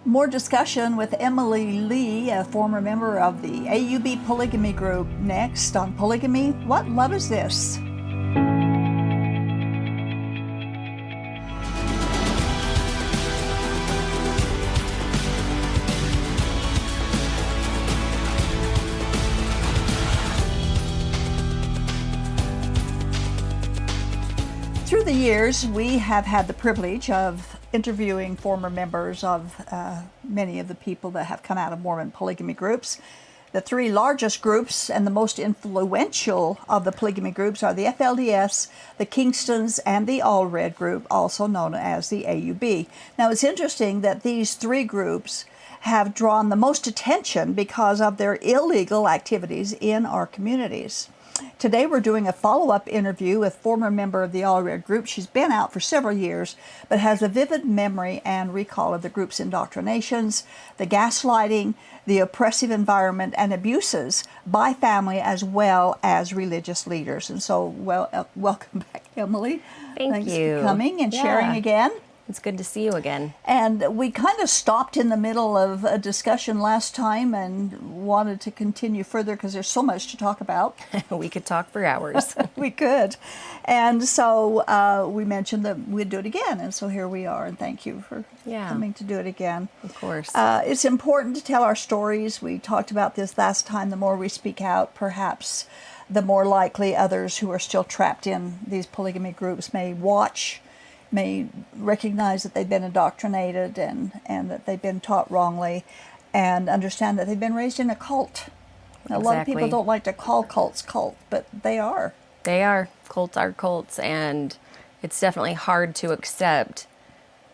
More discussion with Emily Lee, a former member of the AUB Polygamy Group, next on Polygamy. What love is this? Through the years, we have had the privilege of interviewing former members of many of the people that have come out of Mormon polygamy groups. The three largest groups and the most influential of the polygamy groups are the FLDS, the Kingstons, and the All Red group, also known as the AUB. Now, it's interesting that these three groups have drawn the most attention because of their illegal activities in our communities. Today we're doing a follow-up interview with former member of the All Red group. She's been out for several years, but has a vivid memory and recall of the group's indoctrinations, the gaslighting, the oppressive environment, and abuses by family as well as religious leaders. And so, welcome back, Emily. Thanks for coming and sharing again. It's good to see you again. And we kind of stopped in the middle of a discussion last time and wanted to continue further because there's so much to talk about. We could talk for hours. We could. And so we mentioned that we'd do it again. And so here we are. And thank you for coming to do it again. Of course. It's important to tell our stories. We talked about this last time. The more we speak out, perhaps the more likely others who are still trapped in these polygamy groups may recognize that they've been indoctrinated and that they've been taught wrongly and understand that they've been raised in a cult. Now, a lot of people don't like to call cults cult, but they are. They are. Cults are cults, and it's definitely hard to accept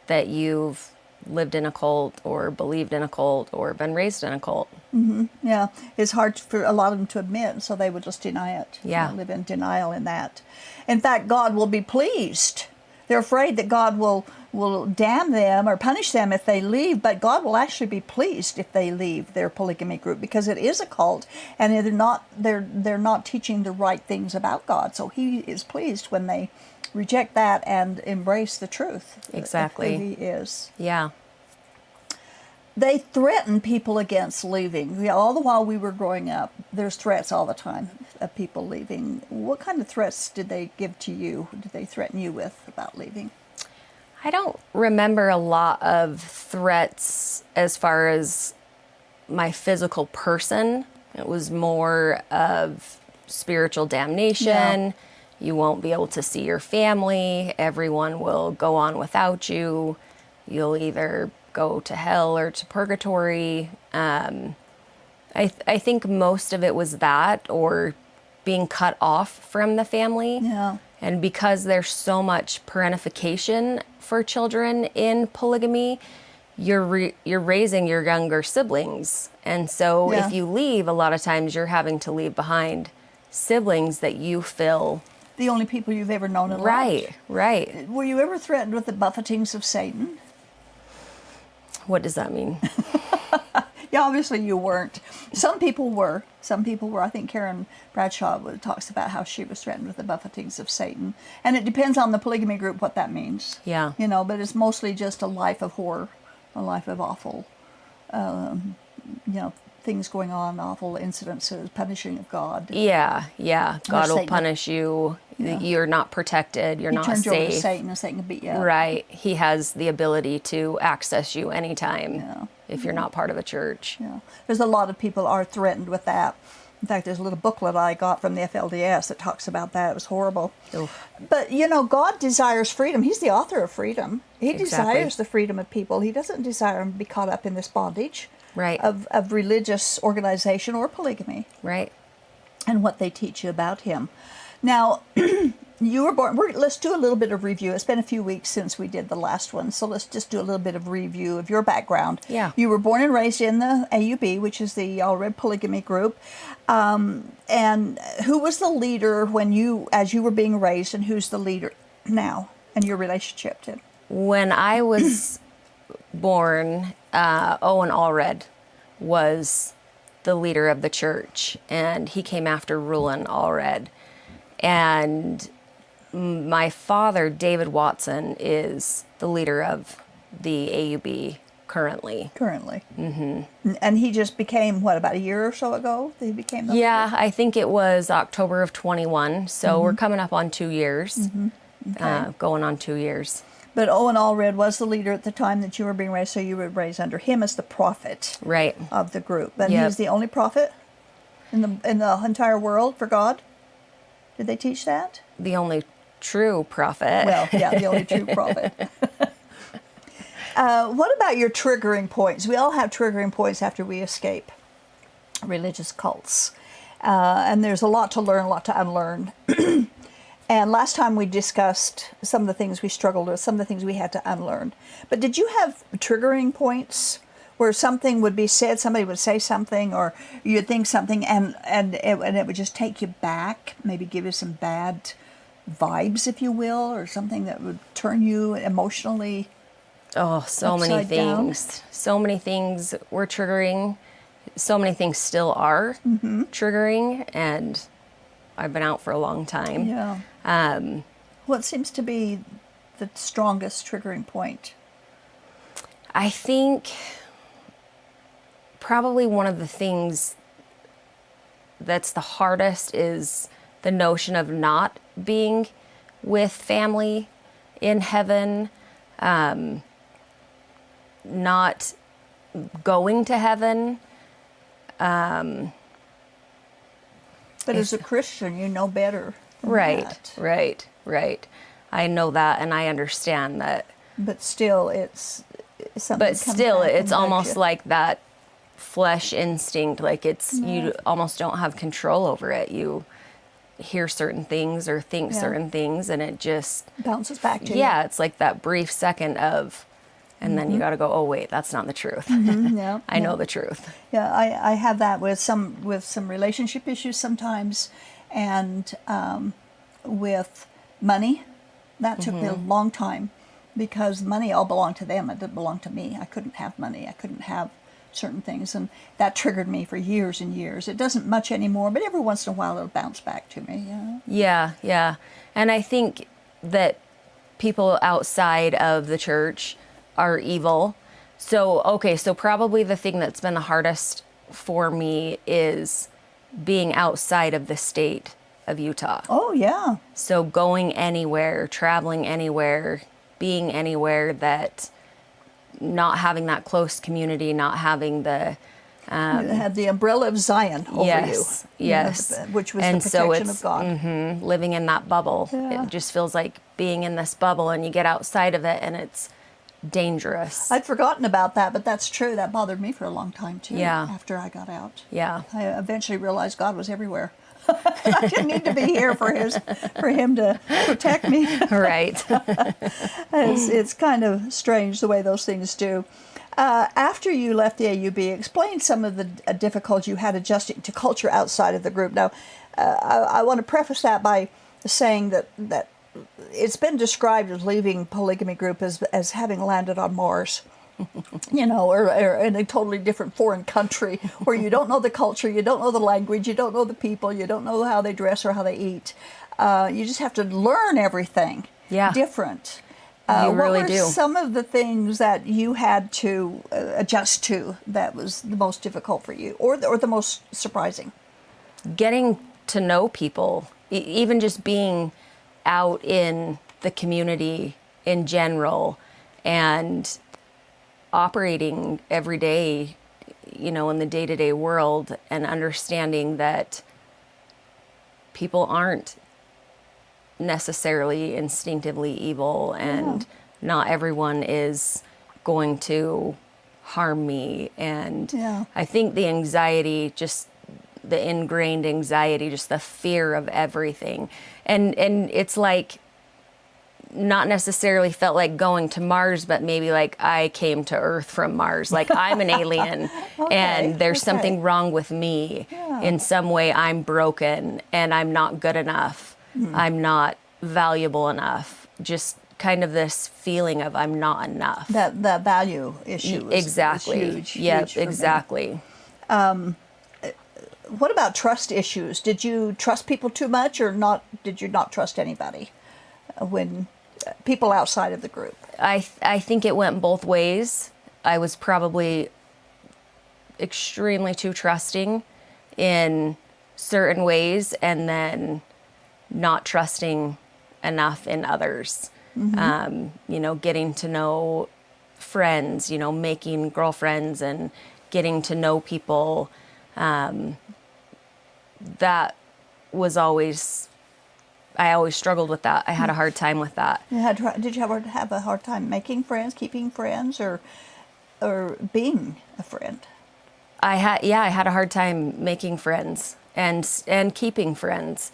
that you've lived in a cult or believed in a cult or been raised in a cult. Mm-hmm. Yeah, it's hard for a lot of them to admit, so they would just deny it. Yeah. Live in denial in that. In fact, God will be pleased. They're afraid that God will damn them or punish them if they leave, but God will actually be pleased if they leave their polygamy group because it is a cult and they're not teaching the right things about God. So He is pleased when they reject that and embrace the truth. Exactly. Of who He is. Yeah. They threaten people against leaving. All the while we were growing up, there's threats all the time of people leaving. What kind of threats did they give to you? Did they threaten you with about leaving? I don't remember a lot of threats as far as my physical person. It was more of spiritual damnation. Yeah. You won't be able to see your family. Everyone will go on without you. You'll either go to hell or to purgatory. I think most of it was that, or being cut off from the family. Yeah. And because there's so much parentification for children in polygamy, you're raising your younger siblings. And so if you leave, a lot of times you're having to leave behind siblings that you feel the only people you've ever known and loved. Right. Were you ever threatened with the buffetings of Satan? What does that mean? Yeah, obviously you weren't. Some people were. I think Karen Bradshaw talks about how she was threatened with the buffetings of Satan. And it depends on the polygamy group what that means. Yeah. But it's mostly just a life of horror, a life of awful, things going on, awful incidences, punishing of God. Yeah. God will punish you. Yeah. You're not protected. You're not safe. He turns you over to Satan and Satan can beat you up. Right. He has the ability to access you anytime if you're not part of a church. Yeah. There's a lot of people are threatened with that. In fact, there's a little booklet I got from the FLDS that talks about that. It was horrible. Oof. But, God desires freedom. He's the author of freedom. He desires the freedom of people. He doesn't desire them to be caught up in this bondage of religious organization or polygamy. Right. And what they teach you about him. Now, you were born, let's do a little bit of review. It's been a few weeks since we did the last one, so let's just do a little bit of review of your background. Yeah. You were born and raised in the AUB, which is the All Red Polygamy Group. And who was the leader as you were being raised, and who's the leader now, and your relationship to him? When I was born, Owen Allred was the leader of the church, and he came after Rulon Allred. And my father, David Watson, is the leader of the AUB currently. Mm-hmm. And he just became, what, about a year or so ago that he became the Yeah, leader? I think it was October of 21. So we're coming up on 2 years, Okay. going on 2 years. But Owen Allred was the leader at the time that you were being raised, so you were raised under him as the prophet Right. of the group. And Yep. he's the only prophet in the entire world for God? Did they teach that? The only true prophet. Well, yeah, the only true prophet. What about your triggering points? We all have triggering points after we escape religious cults. And there's a lot to learn, a lot to unlearn. And last time we discussed some of the things we struggled with, some of the things we had to unlearn. But did you have triggering points where something would be said, somebody would say something, or you'd think something, and it would just take you back, maybe give you some bad vibes, if you will, or something that would turn you emotionally Oh, so many upside down? things. So many things were triggering. So many things still are triggering, and I've been out for a long time. Yeah. What seems to be the strongest triggering point? I think probably one of the things that's the hardest is the notion of not being with family in heaven, not going to heaven. But as a Christian, you know better than Right, that. right. I know that, and I understand that. But still, it's something. But comes still, back and it's bugs almost you. like that flesh instinct. Like you almost don't have control over it. You hear certain things or think Yeah. certain things, and it just Bounces back to you. yeah, it's like that brief second of, and then you got to go, oh wait, that's not the truth. Yeah, I know the truth. Yeah, I have that with some relationship issues sometimes, and with money. That took me a long time because money all belonged to them. It didn't belong to me. I couldn't have money. I couldn't have certain things, and that triggered me for years and years. It doesn't much anymore, but every once in a while it'll bounce back to me. Yeah. And I think that people outside of the church are evil. So probably the thing that's been the hardest for me is being outside of the state of Utah. Oh yeah. So going anywhere, traveling anywhere, being anywhere that not having that close community, not having the You had the umbrella of Zion over yes, you. yes, Which was and the so protection it's of God. living in that bubble. Yeah. It just feels like being in this bubble, and you get outside of it, and it's dangerous. I'd forgotten about that, but that's true. That bothered me for a long time too. Yeah. After I got out. Yeah. I eventually realized God was everywhere. I didn't need to be here for him to protect me. Right. It's kind of strange the way those things do. After you left the AUB, explain some of the difficulties you had adjusting to culture outside of the group. Now, I want to preface that by saying that it's been described as leaving polygamy group as having landed on Mars. Or in a totally different foreign country where you don't know the culture, you don't know the language, you don't know the people, you don't know how they dress or how they eat. You just have to learn everything different. You really what were do. some of the things that you had to adjust to that was the most difficult for you, or the most surprising? Getting to know people, even just being out in the community in general, and operating every day, in the day-to-day world, and understanding that people aren't necessarily instinctively evil, and not everyone is going to harm me. And I think the anxiety, just the ingrained anxiety, just the fear of everything, and it's like not necessarily felt like going to Mars, but maybe like I came to Earth from Mars. Like I'm an alien and there's something wrong with me. In some way I'm broken and I'm not good enough. I'm not valuable enough. Just kind of this feeling of I'm not enough. That value issue is huge. Yeah, huge for me. exactly. What about trust issues? Did you trust people too much, or not? Did you not trust anybody when people outside of the group? I think it went both ways. I was probably extremely too trusting in certain ways and then not trusting enough in others. Getting to know friends, making girlfriends and getting to know people. That was always, I always struggled with that. I had a hard time with that. Did you have a hard time making friends, keeping friends, or being a friend? I had a hard time making friends and keeping friends.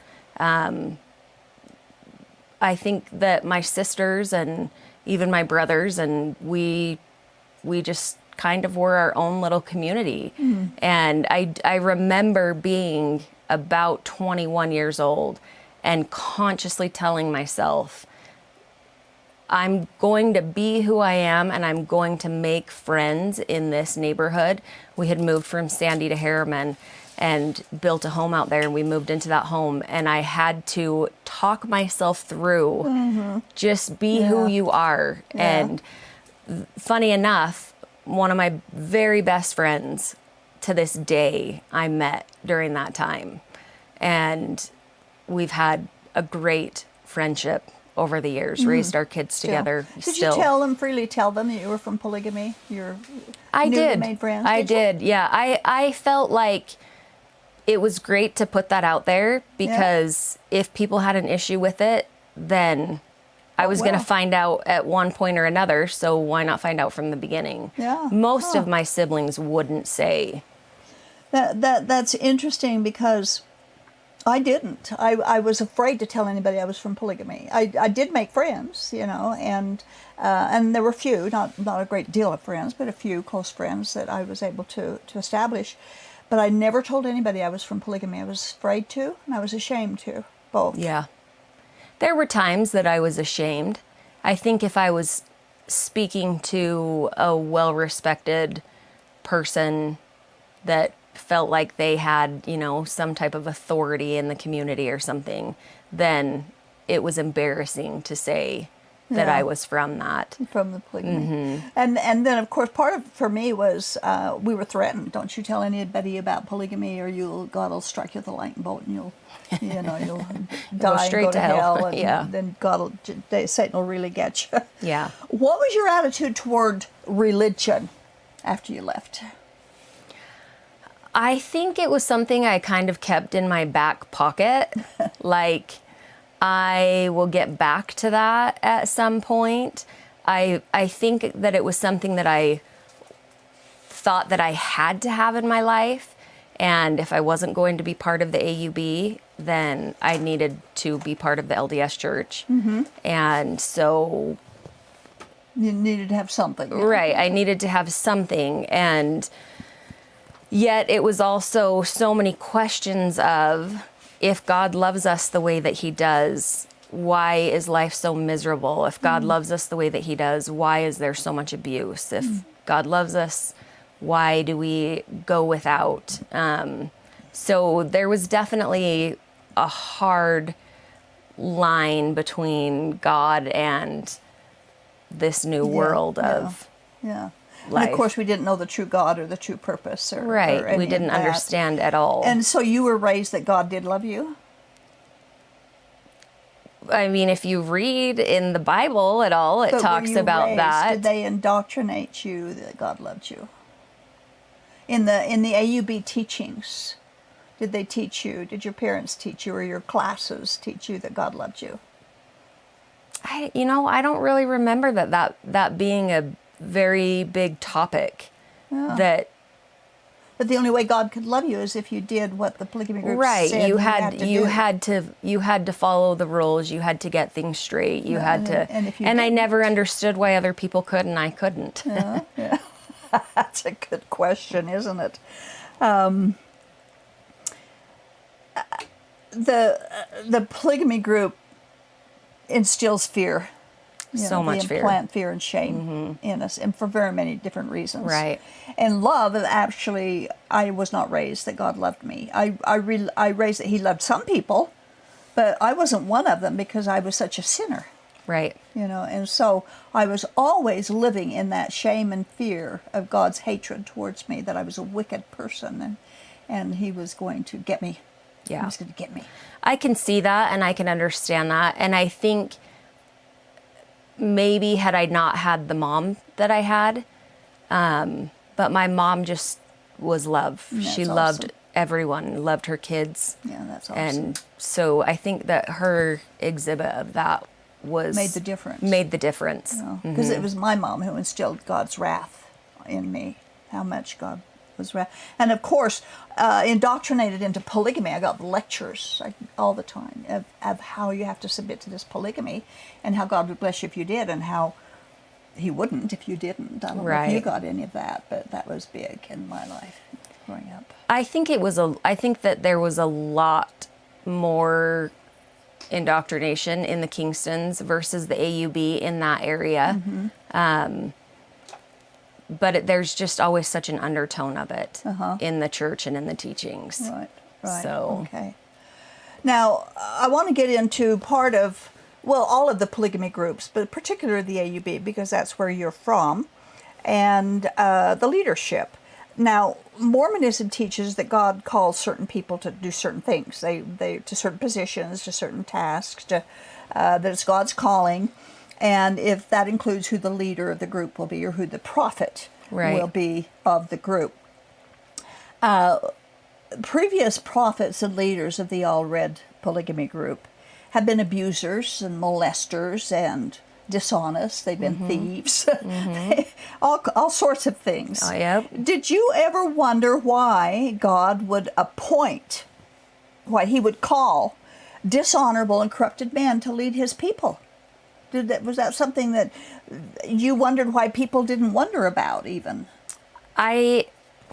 I think that my sisters and even my brothers and we just kind of were our own little community. And I remember being about 21 years old and consciously telling myself, I'm going to be who I am and I'm going to make friends in this neighborhood. We had moved from Sandy to Harriman and built a home out there, and we moved into that home, and I had to talk myself through just be who you are. And funny enough, one of my very best friends to this day I met during that time, and we've had a great friendship over the years, raised our kids together. Did you freely tell them that you were from polygamy? I did. Made friends? I did. Yeah. I felt like it was great to put that out there because if people had an issue with it, then I was going to find out at one point or another. So why not find out from the beginning? Yeah. Most of my siblings wouldn't say. That's interesting because I didn't. I was afraid to tell anybody I was from polygamy. I did make friends, and there were few, not a great deal of friends, but a few close friends that I was able to establish. But I never told anybody I was from polygamy. I was afraid to, and I was ashamed to, both. Yeah. There were times that I was ashamed. I think if I was speaking to a well-respected person that felt like they had, some type of authority in the community or something, then it was embarrassing to say that I was from that. From the polygamy. And then, of course, part of it for me was we were threatened. Don't you tell anybody about polygamy or God will strike you with a lightning bolt and you'll die straight and go to hell. And then Satan will really get you. Yeah. What was your attitude toward religion after you left? I think it was something I kind of kept in my back pocket. Like, I will get back to that at some point. I think that it was something that I thought that I had to have in my life. And if I wasn't going to be part of the AUB, then I needed to be part of the LDS Church. And so... You needed to have something. Right. I needed to have something. And yet it was also so many questions of, if God loves us the way that he does, why is life so miserable? If God loves us the way that he does, why is there so much abuse? If God loves us, why do we go without? So there was definitely a hard line between God and this new world of life. And of course, we didn't know the true God or the true purpose. Or we didn't understand at all. And so you were raised that God did love you? I mean, if you read in the Bible at all, it talks about that. Did they indoctrinate you that God loved you? In the AUB teachings, did they teach you? Did your parents teach you, or your classes teach you that God loved you? I don't really remember that being a very big topic. But the only way God could love you is if you did what the polygamy group said you had to follow the rules. You had to get things straight. You had to, and I never understood why other people could and I couldn't. Yeah. That's a good question, isn't it? The polygamy group instills fear. So much fear. They implant fear and shame in us, and for very many different reasons. Right. And love, actually, I was not raised that God loved me. I raised that he loved some people, but I wasn't one of them because I was such a sinner. Right. And so I was always living in that shame and fear of God's hatred towards me, that I was a wicked person, and he was going to get me. Yeah. He was going to get me. I can see that and I can understand that. And I think maybe had I not had the mom that I had, but my mom just was love. She loved awesome. everyone, loved her kids. Yeah, that's awesome. And so I think that her exhibit of that Made the difference. Made the difference. Because it was my mom who instilled God's wrath in me, how much God was wrath. And of course, indoctrinated into polygamy. I got lectures all the time of how you have to submit to this polygamy, and how God would bless you if you did, and how he wouldn't if you didn't. I don't know if you got any of that, but that was big in my life growing up. I think that there was a lot more indoctrination in the Kingstons versus the AUB in that area. But there's just always such an undertone of it in the church and in the teachings. Right. So, okay. Now, I want to get into part of, all of the polygamy groups, but particularly the AUB, because that's where you're from, and the leadership. Now, Mormonism teaches that God calls certain people to do certain things, they to certain positions, to certain tasks, that it's God's calling. And if that includes who the leader of the group will be, or who the prophet will be of the group. Previous prophets and leaders of the all-red polygamy group have been abusers and molesters and dishonest. They've been thieves, all sorts of things. Oh, yep. Did you ever wonder why God would appoint, why he would call dishonorable and corrupted men to lead his people? Was that something that you wondered why people didn't wonder about even? I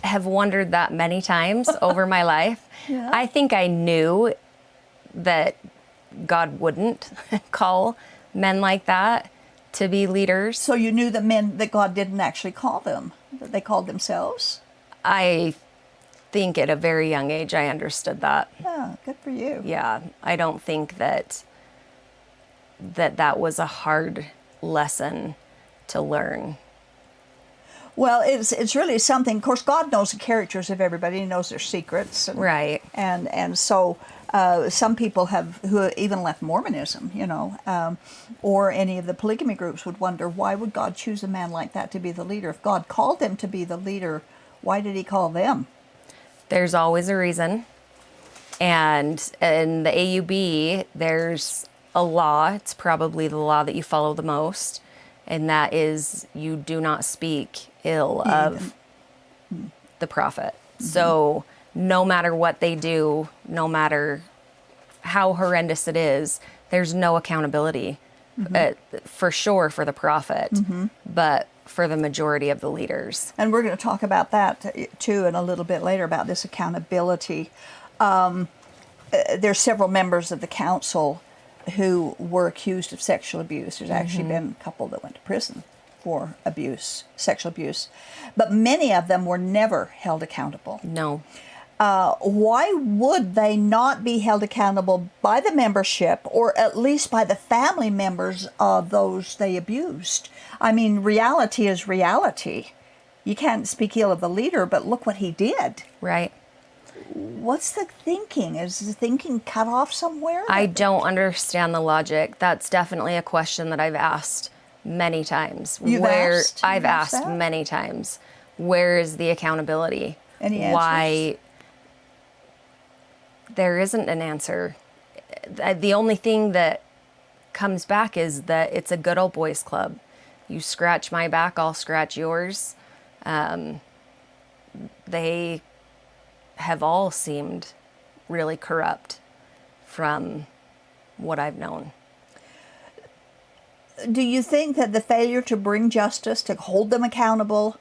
have wondered that many times over my life. Yeah. I think I knew that God wouldn't call men like that to be leaders. So you knew that God didn't actually call them, that they called themselves? I think at a very young age I understood that. Oh, good for you. Yeah, I don't think that was a hard lesson to learn. Well, it's really something. Of course, God knows the characters of everybody. He knows their secrets. Right. And so some people who even left Mormonism, or any of the polygamy groups would wonder, why would God choose a man like that to be the leader? If God called them to be the leader, why did he call them? There's always a reason. And in the AUB, there's a law. It's probably the law that you follow the most, and that is you do not speak ill of the prophet. So no matter what they do, no matter how horrendous it is, there's no accountability for sure for the prophet, but for the majority of the leaders. And we're going to talk about that too in a little bit later, about this accountability. There's several members of the council who were accused of sexual abuse. There's actually been a couple that went to prison for sexual abuse. But many of them were never held accountable. No. Why would they not be held accountable by the membership, or at least by the family members of those they abused? I mean, reality is reality. You can't speak ill of the leader, but look what he did. Right. What's the thinking? Is the thinking cut off somewhere? I don't understand the logic. That's definitely a question that I've asked many times. I've asked many times. Where is the accountability? Any answers? Why? There isn't an answer. The only thing that comes back is that it's a good old boys club. You scratch my back, I'll scratch yours. They have all seemed really corrupt from what I've known. Do you think that the failure to bring justice, to hold them accountable,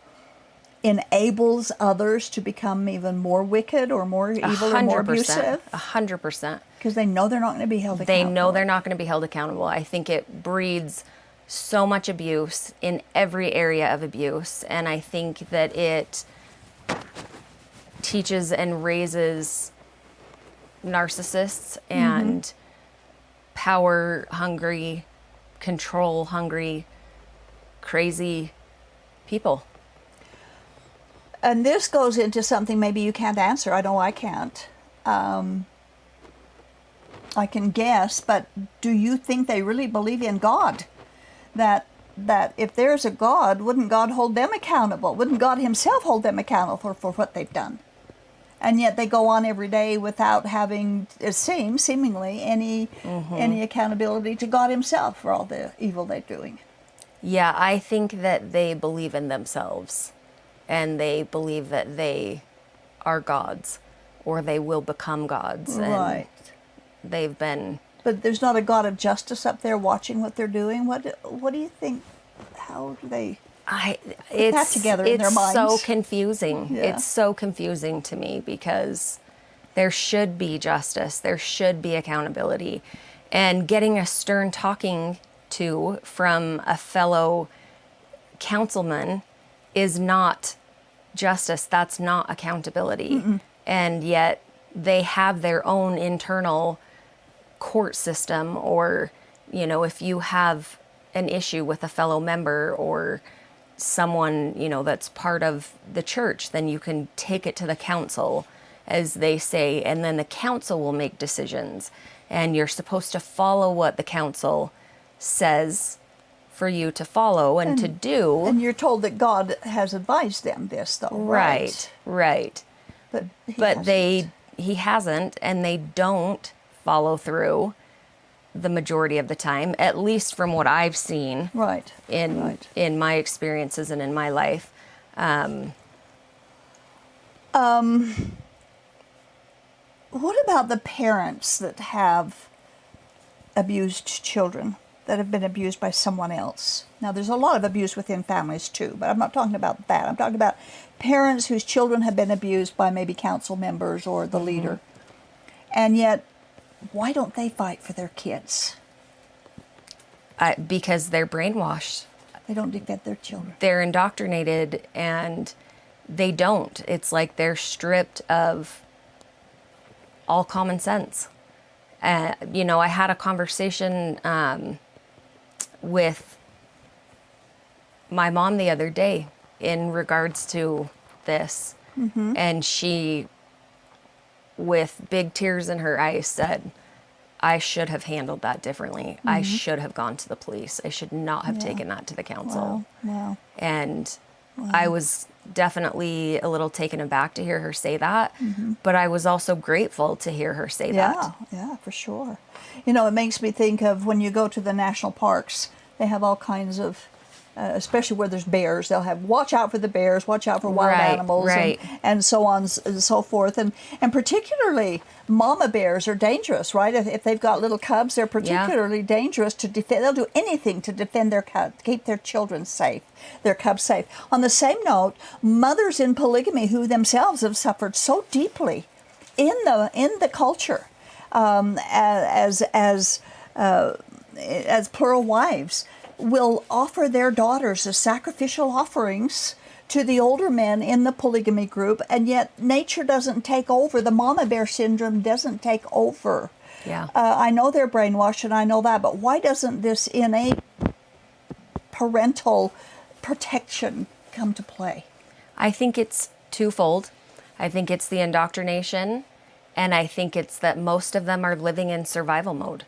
enables others to become even more wicked or more evil or more abusive? 100%. Because they know they're not going to be held accountable. They know they're not going to be held accountable. I think it breeds so much abuse in every area of abuse, and I think that it teaches and raises narcissists and power-hungry, control hungry, crazy people. And this goes into something maybe you can't answer. I know I can't. I can guess, but do you think they really believe in God? That if there's a God, wouldn't God hold them accountable? Wouldn't God himself hold them accountable for what they've done? And yet they go on every day without having, it seems, seemingly, any accountability to God himself for all the evil they're doing. Yeah, I think that they believe in themselves, and they believe that they are gods, or they will become gods. Right. And they've been... But there's not a God of justice up there watching what they're doing. What do you think? How do they put that together in their minds? It's so confusing. Yeah. It's so confusing to me, because there should be justice. There should be accountability. And getting a stern talking to from a fellow councilman is not justice. That's not accountability. Mm-mm. And yet they have their own internal court system, or, you know, if you have an issue with a fellow member or someone, you know, that's part of the church, then you can take it to the council, as they say, and then the council will make decisions, and you're supposed to follow what the council says for you to follow and to do. And you're told that God has advised them this, though, right? Right. But he hasn't, and they don't follow through the majority of the time, at least from what I've seen in my experiences and in my life. What about the parents that have abused children, that have been abused by someone else? Now, there's a lot of abuse within families too, but I'm not talking about that. I'm talking about parents whose children have been abused by maybe council members or the leader. And yet, why don't they fight for their kids? Because they're brainwashed. They don't defend their children. They're indoctrinated, and they don't. It's like they're stripped of all common sense. You know, I had a conversation with my mom the other day in regards to this, and she, with big tears in her eyes, said, I should have handled that differently. I should have gone to the police. I should not have taken that to the council. Wow. And I was definitely a little taken aback to hear her say that, but I was also grateful to hear her say that. Yeah, for sure. You know, it makes me think of when you go to the national parks, they have all kinds of, especially where there's bears, they'll have watch out for the bears, watch out for wild animals, and so on and so forth. And particularly mama bears are dangerous, right? If they've got little cubs, they're particularly dangerous to defend. They'll do anything to defend their cubs, keep their children safe, their cubs safe. On the same note, mothers in polygamy who themselves have suffered so deeply in the culture as plural wives, will offer their daughters as sacrificial offerings to the older men in the polygamy group, and yet nature doesn't take over. The mama bear syndrome doesn't take over. Yeah. I know they're brainwashed, and I know that, but why doesn't this innate parental protection come to play? I think it's twofold. I think it's the indoctrination, and I think it's that most of them are living in survival mode.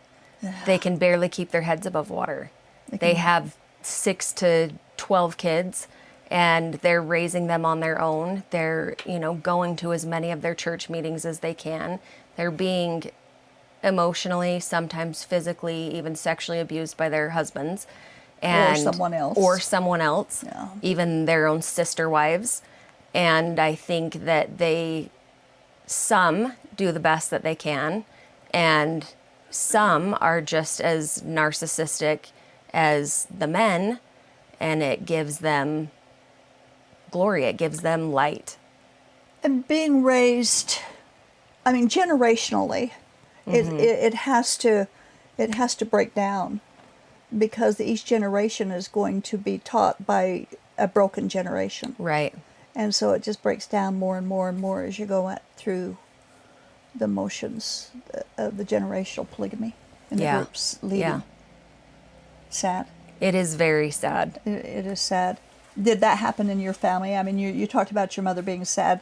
They can barely keep their heads above water. They have 6 to 12 kids, and they're raising them on their own. They're, you know, going to as many of their church meetings as they can. They're being emotionally, sometimes physically, even sexually abused by their husbands. Or someone else. Yeah. Even their own sister wives. And I think that some do the best that they can, and some are just as narcissistic as the men, and it gives them glory, it gives them light. And being raised, I mean, generationally, it has to break down, because each generation is going to be taught by a broken generation. Right. And so it just breaks down more and more and more as you go through the motions of the generational polygamy in the groups leading. Sad. It is very sad. It is sad. Did that happen in your family? I mean, you talked about your mother being sad.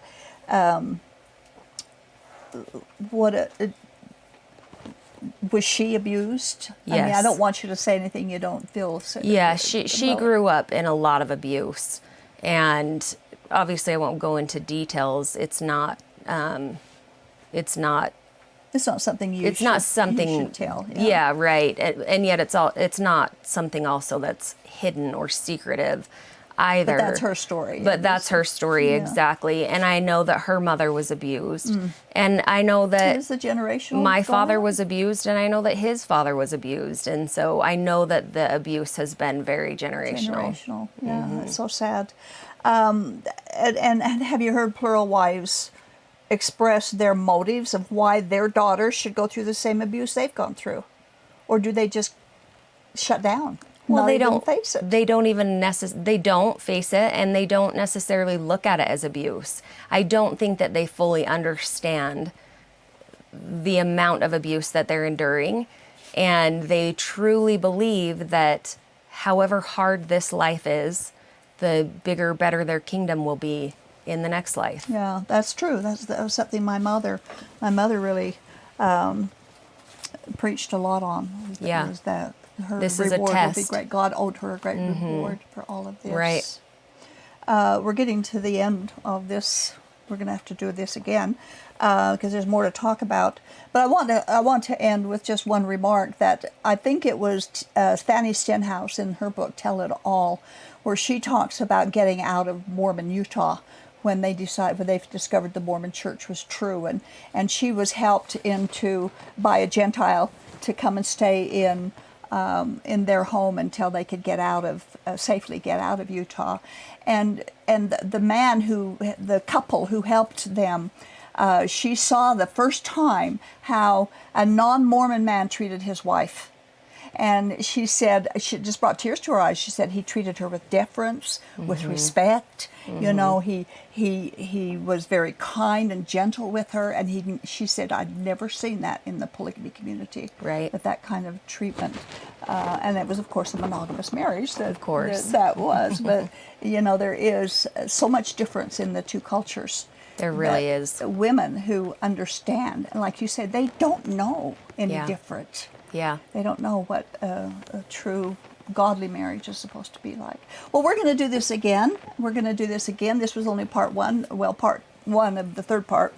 Was she abused? I mean, I Yes. don't want you to say anything you don't feel. Yeah, she grew up in a lot of abuse, and obviously I won't go into details. It's not It's not something you. it's not something you should tell. Yeah, right. And yet it's not something also that's hidden or secretive either. But that's her story. But that's her story, Yeah. exactly. And I know that her mother was abused. And I know that Is the generational my going father on? was abused, and I know that his father was abused. And so I know that the abuse has been very generational. Yeah, it's so sad. And have you heard plural wives express their motives of why their daughters should go through the same abuse they've gone through? Or do they just shut down? Well, Not they even don't face it. They don't even they don't face it, and they don't necessarily look at it as abuse. I don't think that they fully understand the amount of abuse that they're enduring, and they truly believe that however hard this life is, the bigger, better their kingdom will be in the next life. Yeah, that's true. That was something my mother really preached a lot on. Yeah. Was that her This is a reward will be test. great. God owed her a great reward for all of this. Right. We're getting to the end of this. We're going to have to do this again because there's more to talk about. But I want to end with just one remark that I think it was Fanny Stenhouse in her book Tell It All, where she talks about getting out of Mormon Utah when they discovered the Mormon Church was true, and she was helped by a Gentile to come and stay in their home until they could safely get out of Utah, and the couple who helped them, she saw the first time how a non-Mormon man treated his wife. And she said, she just brought tears to her eyes. She said he treated her with deference, with respect. You know, he was very kind and gentle with her. And she said, I'd never seen that in the polygamy community. Right. That kind of treatment. And it was, of course, a monogamous marriage. Of course. That was. But, you know, there is so much difference in the two cultures. There really that is. Women who understand, and like you said, they don't know any Yeah. different. Yeah. They don't know what a true godly marriage is supposed to be like. Well, we're going to do this again. This was only part one of the third part.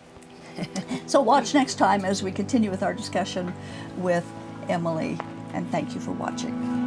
So watch next time as we continue with our discussion with Emily. And thank you for watching.